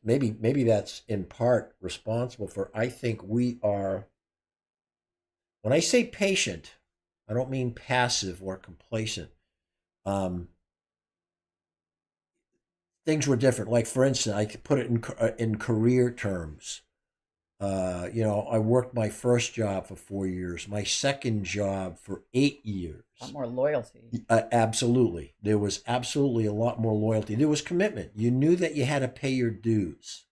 maybe that's in part responsible for. I think we are. When I say patient, I don't mean passive or complacent. Um, Things were different. Like for instance, I could put it in career terms. I worked my first job for 4 years, my second job for 8 years. A lot more loyalty. Absolutely. There was absolutely a lot more loyalty. There was commitment. You knew that you had to pay your dues.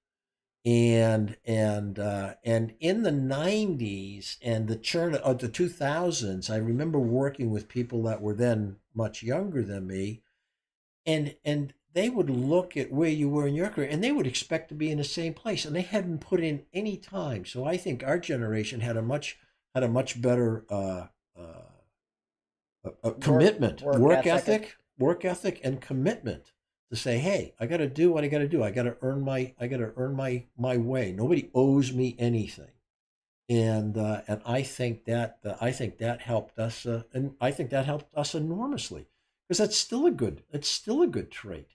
And in the 90s and the churn of the 2000s, I remember working with people that were then much younger than me, and they would look at where you were in your career and they would expect to be in the same place, and they hadn't put in any time. So I think our generation had a much better commitment, work ethic, and commitment to say, hey, I got to do what I got to do. I got to earn my way. Nobody owes me anything, and I think that helped us, and I think that helped us enormously because it's still a good trait,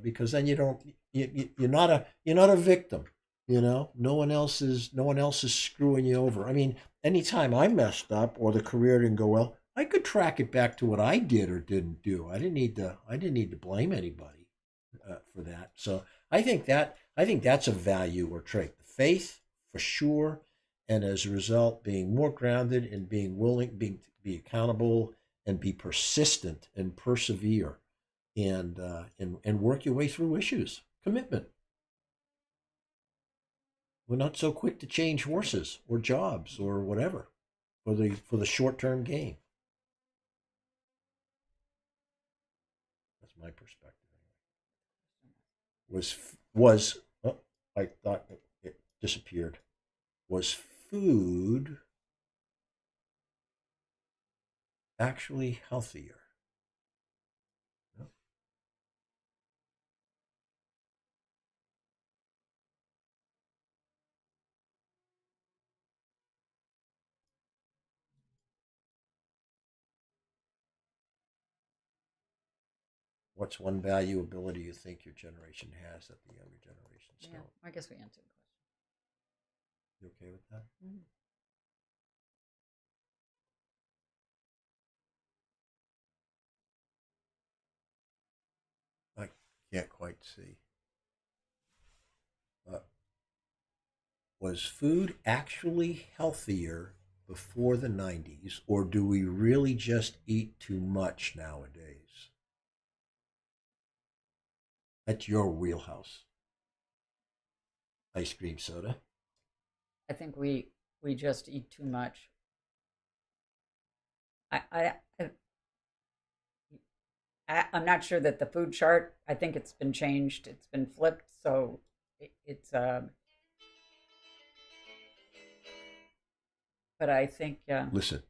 because then you're not a victim. No one else is screwing you over. I mean, anytime I messed up or the career didn't go well, I could track it back to what I did or didn't do. I didn't need to blame anybody for that. So I think that's a value or trait. The faith for sure, and as a result, being more grounded and being willing, be accountable and be persistent and persevere, and work your way through issues. Commitment. We're not so quick to change horses or jobs or whatever for the short-term gain. That's my perspective. Was oh, I thought it disappeared. Was food actually healthier? No. What's one value ability you think your generation has that the younger generations Yeah, don't? I guess we answered the You okay with that? question. I can't quite see. Uh, was food actually healthier before the 90s, or do we really just eat too much nowadays? That's your wheelhouse. Ice cream soda. I think we just eat too much. I I'm not sure that the food chart. I think it's been changed. It's been flipped. So it's but I think Listen.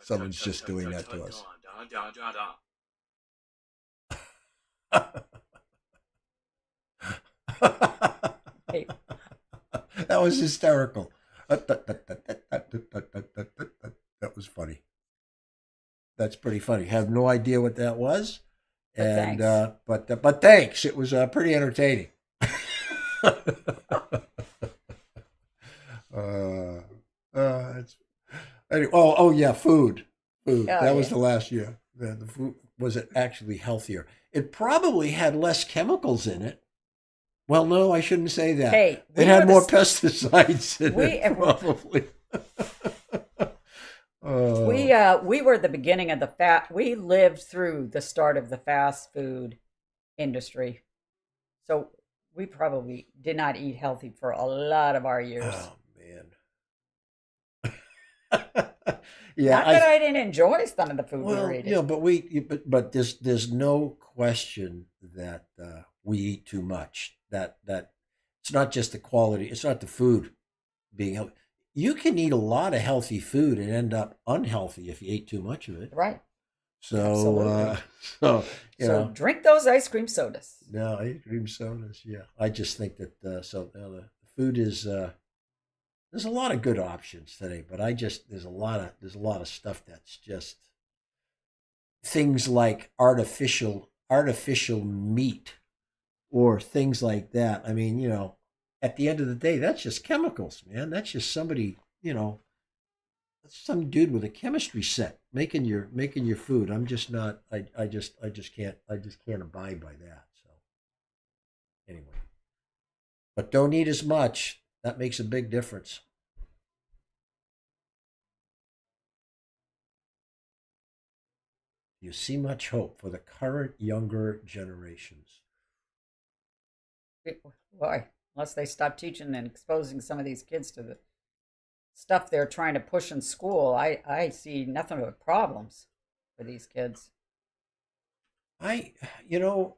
Someone's just doing that to us. hey, That was hysterical. That was funny. That's pretty funny. Have no idea what that was, but and thanks. but thanks. It was pretty entertaining. It's anyway, oh yeah, food. food. Oh, That was yeah. the last year. The food was it actually healthier. It probably had less chemicals in it. Well, no, I shouldn't say that. Hey, It we were had the more s- pesticides in we it, probably. Oh, we were the beginning of the fat. We lived through the start of the fast food industry, so we probably did not eat healthy for a lot of our years. oh man. Yeah, Not that I didn't enjoy some of the food we were well, eating. but there's no question that we eat too much. That it's not just the quality. It's not the food being healthy. You can eat a lot of healthy food and end up unhealthy if you ate too much of it. Right. So, Absolutely. so So drink those ice cream sodas. no, ice cream sodas. Yeah, I just think that the food is. There's a lot of good options today, but I just there's a lot of stuff that's just things like artificial meat or things like that. I mean, at the end of the day, that's just chemicals, man. That's just somebody, that's some dude with a chemistry set making your food. I'm just not. I just can't abide by that. So anyway, but don't eat as much. That makes a big difference. You see much hope for the current younger generations. Why? Unless they stop teaching and exposing some of these kids to the stuff they're trying to push in school, I see nothing but problems for these kids. I, you know,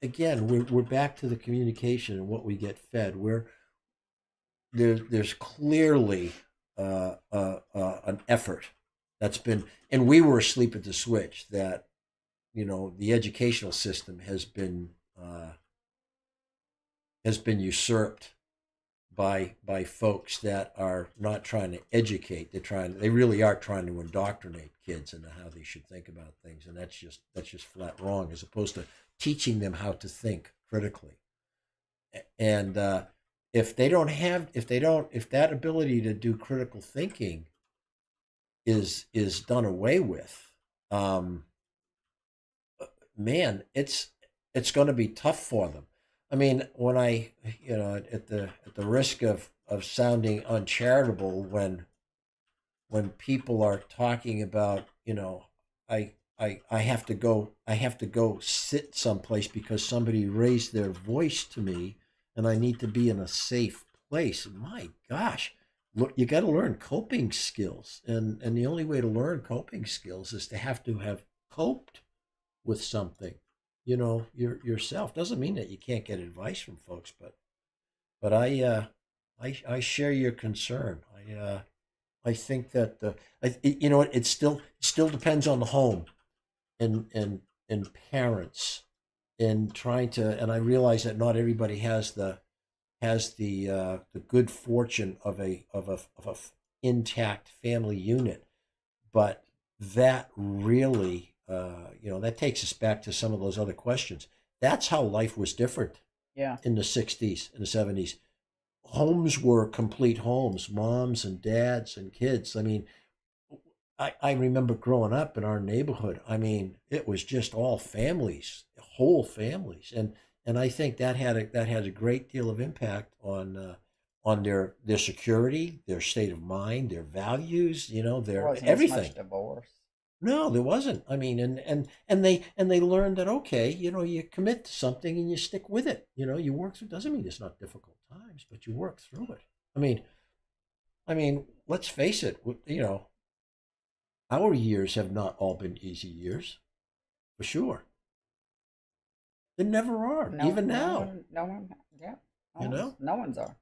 again, we're back to the communication and what we get fed. There's clearly an effort that's been, and we were asleep at the switch that the educational system has been usurped by folks that are not trying to educate. They really are trying to indoctrinate kids into how they should think about things, and that's just flat wrong. As opposed to teaching them how to think critically, and if that ability to do critical thinking is done away with, um, man, it's going to be tough for them. I mean, when at the risk of sounding uncharitable, when people are talking about, I have to go sit someplace because somebody raised their voice to me, and I need to be in a safe place. My gosh, look, you got to learn coping skills, and the only way to learn coping skills is to have coped with something, yourself. Doesn't mean that you can't get advice from folks, but I share your concern. I think that it still depends on the home and parents and trying to. And I realize that not everybody has the good fortune of a intact family unit, but that really, that takes us back to some of those other questions. That's how life was different Yeah. in the 60s and the 70s. Homes were complete homes, moms and dads and kids. I mean, I remember growing up in our neighborhood. I mean, it was just all families, whole families, and I think that had a great deal of impact on their security, their state of mind, their values, There their wasn't as everything. much divorce. No, there wasn't. I mean, and they learned that, okay, you commit to something and you stick with it. You work through. Doesn't mean it's not difficult times, but you work through it. I mean, let's face it. Our years have not all been easy years, for sure. They never are, No, even no now. one, no one, yeah, You know, no one's are.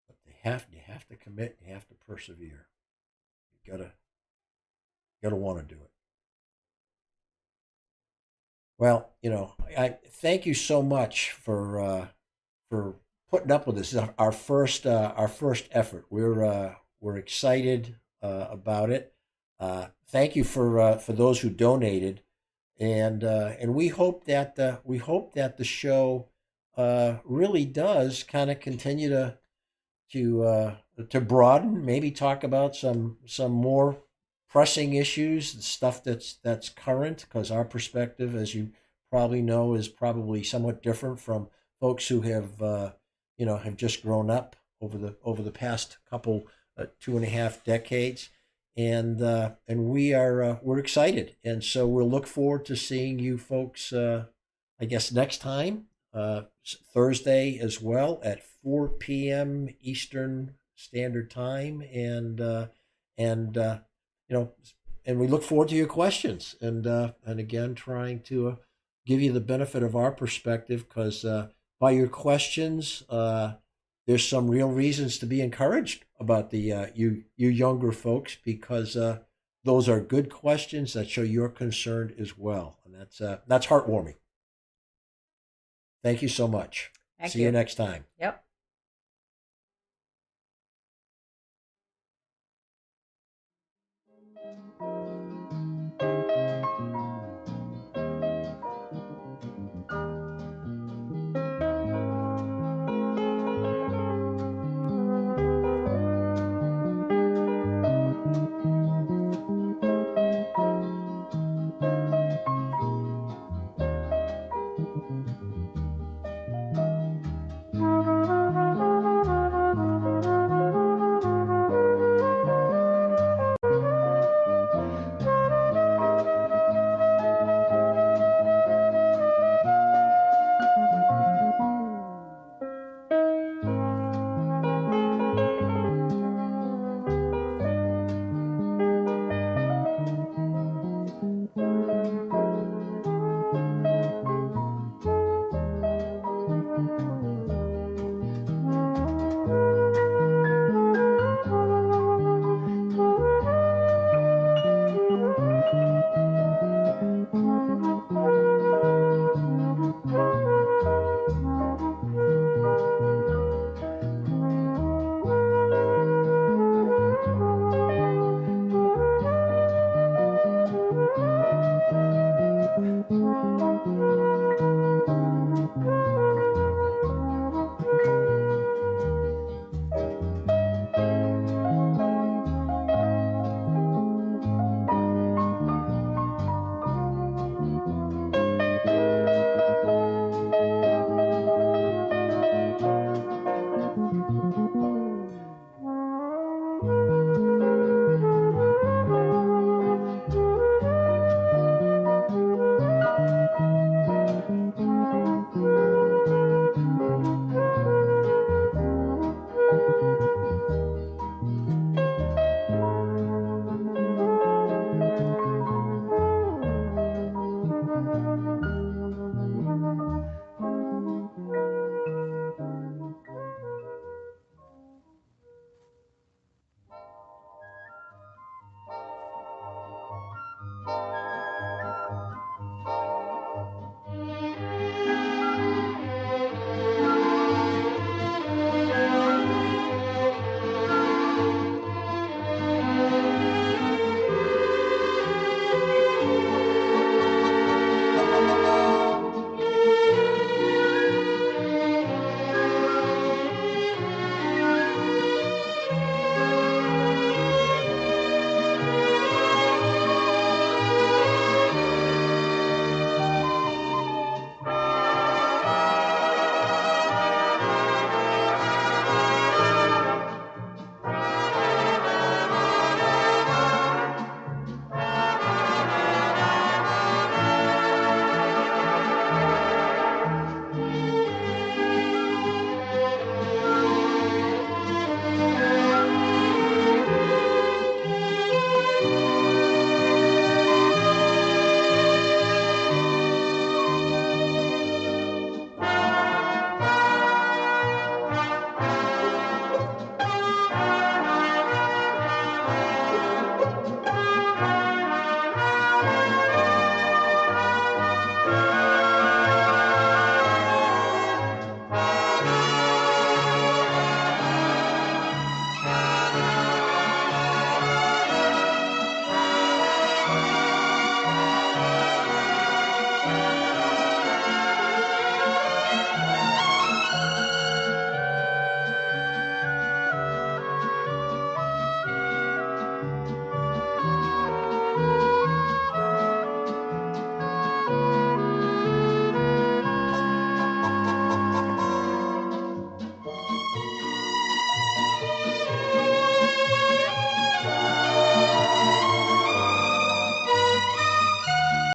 but you have to commit. You have to persevere. You gotta want to do it. Well, I thank you so much for putting up with this. This is our first effort. We're excited about it. Thank you for those who donated, and we hope that the show really does kind of continue to broaden, maybe talk about some more pressing issues, the stuff that's current, because our perspective, as you probably know, is probably somewhat different from folks who have have just grown up over the past couple 2.5 decades, and we're excited, and so we'll look forward to seeing you folks. I guess next time, Thursday as well at 4 p.m. Eastern Standard Time, and and we look forward to your questions, and again trying to give you the benefit of our perspective, because by your questions, there's some real reasons to be encouraged about the you younger folks, because those are good questions that show you're concerned as well, and that's heartwarming. Thank you so much. Thank See you. you next time. Yep.